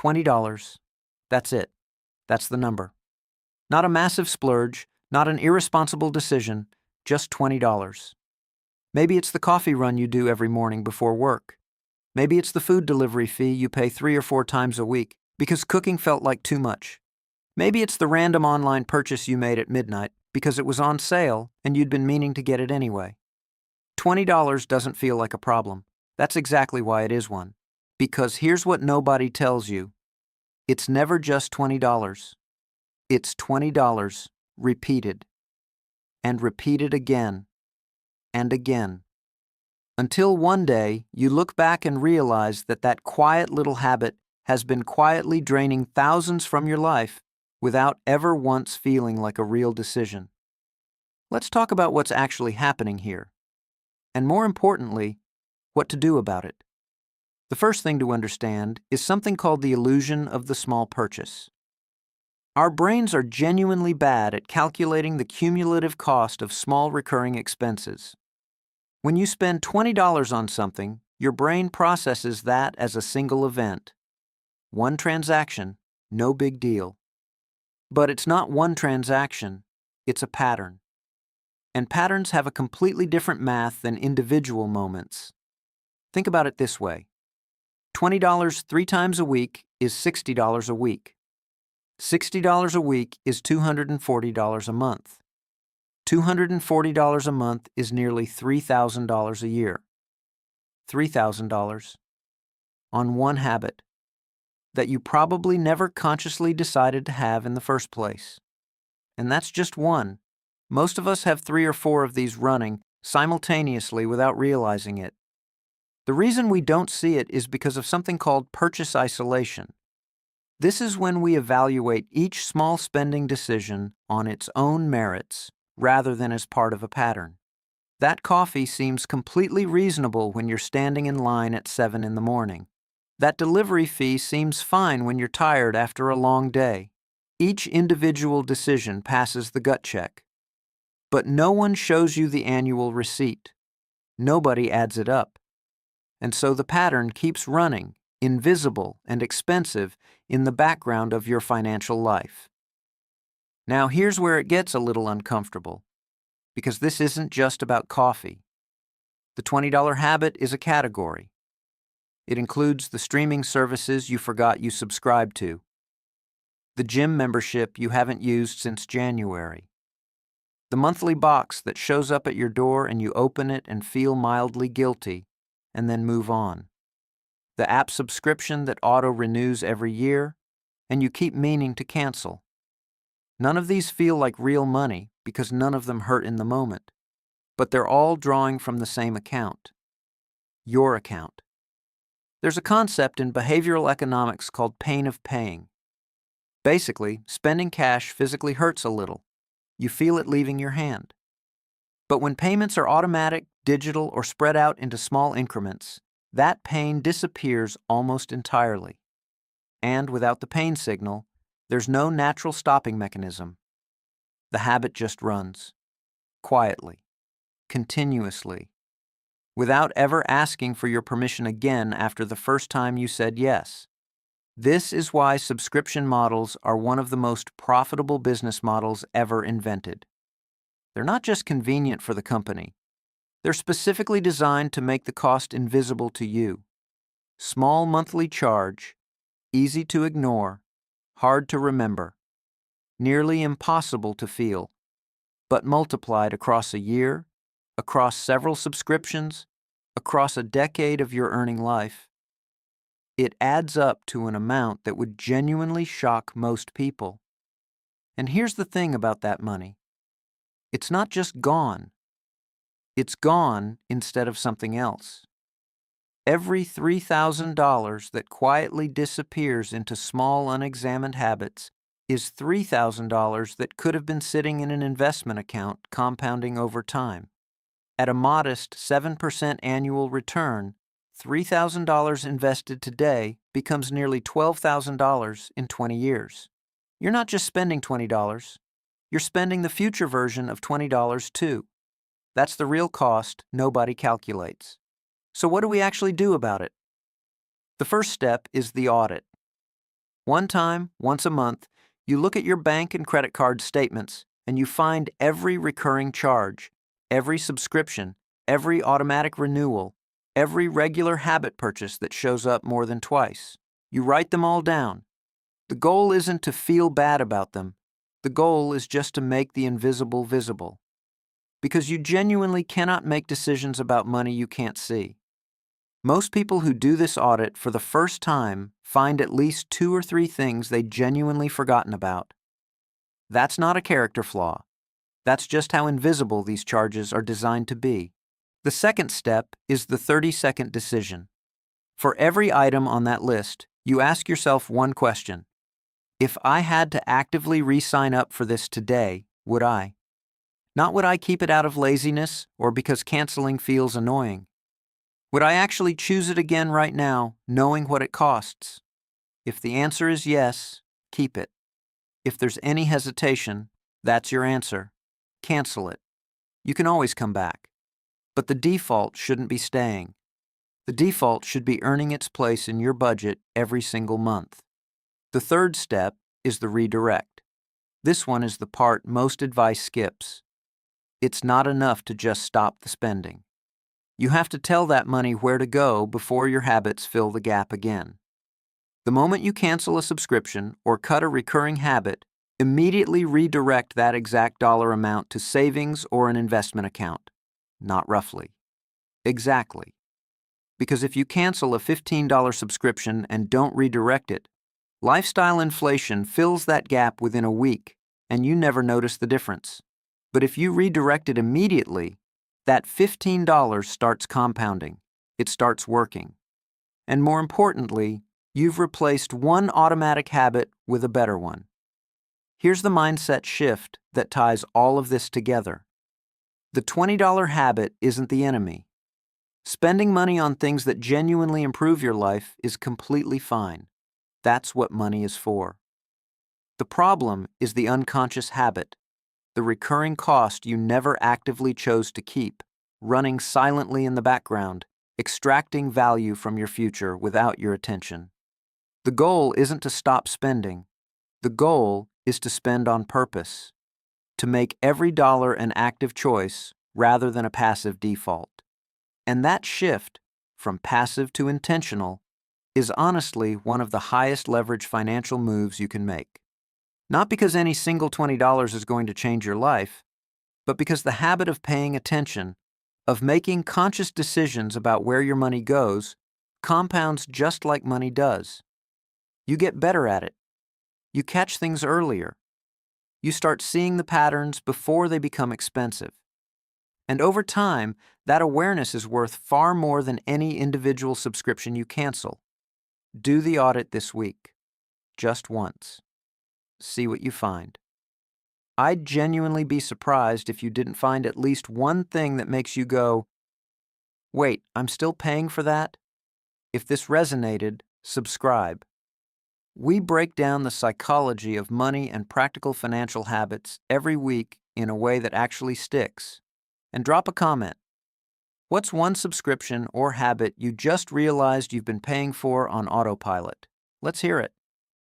$20. That's it. That's the number. Not a massive splurge, not an irresponsible decision, just $20. Maybe it's the coffee run you do every morning before work. Maybe it's the food delivery fee you pay 3 or 4 times a week because cooking felt like too much. Maybe it's the random online purchase you made at midnight because it was on sale and you'd been meaning to get it anyway. $20 doesn't feel like a problem. That's exactly why it is one. Because here's what nobody tells you. It's never just $20. It's $20 repeated. And repeated again. And again. Until one day you look back and realize that that quiet little habit has been quietly draining thousands from your life without ever once feeling like a real decision. Let's talk about what's actually happening here. And more importantly, what to do about it. The first thing to understand is something called the illusion of the small purchase. Our brains are genuinely bad at calculating the cumulative cost of small recurring expenses. When you spend $20 on something, your brain processes that as a single event. One transaction, no big deal. But it's not one transaction, it's a pattern. And patterns have a completely different math than individual moments. Think about it this way. $20 3 times a week is $60 a week. $60 a week is $240 a month. $240 a month is nearly $3,000 a year. $3,000 on one habit that you probably never consciously decided to have in the first place. And that's just one. Most of us have 3 or 4 of these running simultaneously without realizing it. The reason we don't see it is because of something called purchase isolation. This is when we evaluate each small spending decision on its own merits rather than as part of a pattern. That coffee seems completely reasonable when you're standing in line at 7 in the morning. That delivery fee seems fine when you're tired after a long day. Each individual decision passes the gut check. But no one shows you the annual receipt. Nobody adds it up. And so the pattern keeps running, invisible and expensive, in the background of your financial life. Now here's where it gets a little uncomfortable, because this isn't just about coffee. The $20 habit is a category. It includes the streaming services you forgot you subscribed to, the gym membership you haven't used since January, the monthly box that shows up at your door and you open it and feel mildly guilty and then move on, the app subscription that auto-renews every year and you keep meaning to cancel. None of these feel like real money because none of them hurt in the moment, but they're all drawing from the same account, your account. There's a concept in behavioral economics called pain of paying. Basically, spending cash physically hurts a little. You feel it leaving your hand. But when payments are automatic, digital, or spread out into small increments, that pain disappears almost entirely. And without the pain signal, there's no natural stopping mechanism. The habit just runs, quietly, continuously, without ever asking for your permission again after the first time you said yes. This is why subscription models are one of the most profitable business models ever invented. They're not just convenient for the company. They're specifically designed to make the cost invisible to you. Small monthly charge, easy to ignore, hard to remember, nearly impossible to feel, but multiplied across a year, across several subscriptions, across a decade of your earning life, it adds up to an amount that would genuinely shock most people. And here's the thing about that money. It's not just gone. It's gone instead of something else. Every $3,000 that quietly disappears into small unexamined habits is $3,000 that could have been sitting in an investment account compounding over time. At a modest 7% annual return, $3,000 invested today becomes nearly $12,000 in 20 years. You're not just spending $20, you're spending the future version of $20 too. That's the real cost nobody calculates. So what do we actually do about it? The first step is the audit. One time, once a month, you look at your bank and credit card statements and you find every recurring charge, every subscription, every automatic renewal, every regular habit purchase that shows up more than twice. You write them all down. The goal isn't to feel bad about them. The goal is just to make the invisible visible. Because you genuinely cannot make decisions about money you can't see. Most people who do this audit for the first time find at least 2 or 3 things they'd genuinely forgotten about. That's not a character flaw. That's just how invisible these charges are designed to be. The second step is the 30-second decision. For every item on that list, you ask yourself one question. If I had to actively re-sign up for this today, would I? Not would I keep it out of laziness or because canceling feels annoying. Would I actually choose it again right now, knowing what it costs? If the answer is yes, keep it. If there's any hesitation, that's your answer. Cancel it. You can always come back. But the default shouldn't be staying. The default should be earning its place in your budget every single month. The third step is the redirect. This one is the part most advice skips. It's not enough to just stop the spending. You have to tell that money where to go before your habits fill the gap again. The moment you cancel a subscription or cut a recurring habit, immediately redirect that exact dollar amount to savings or an investment account. Not roughly. Exactly. Because if you cancel a $15 subscription and don't redirect it, lifestyle inflation fills that gap within a week, and you never notice the difference. But if you redirect it immediately, that $15 starts compounding. It starts working. And more importantly, you've replaced one automatic habit with a better one. Here's the mindset shift that ties all of this together. The $20 habit isn't the enemy. Spending money on things that genuinely improve your life is completely fine. That's what money is for. The problem is the unconscious habit, the recurring cost you never actively chose to keep, running silently in the background, extracting value from your future without your attention. The goal isn't to stop spending. The goal is to spend on purpose, to make every dollar an active choice rather than a passive default. And that shift, from passive to intentional, is honestly one of the highest leverage financial moves you can make. Not because any single $20 is going to change your life, but because the habit of paying attention, of making conscious decisions about where your money goes, compounds just like money does. You get better at it. You catch things earlier. You start seeing the patterns before they become expensive. And over time, that awareness is worth far more than any individual subscription you cancel. Do the audit this week. Just once. See what you find. I'd genuinely be surprised if you didn't find at least one thing that makes you go, wait, I'm still paying for that? If this resonated, subscribe. We break down the psychology of money and practical financial habits every week in a way that actually sticks. And drop a comment. What's one subscription or habit you just realized you've been paying for on autopilot? Let's hear it.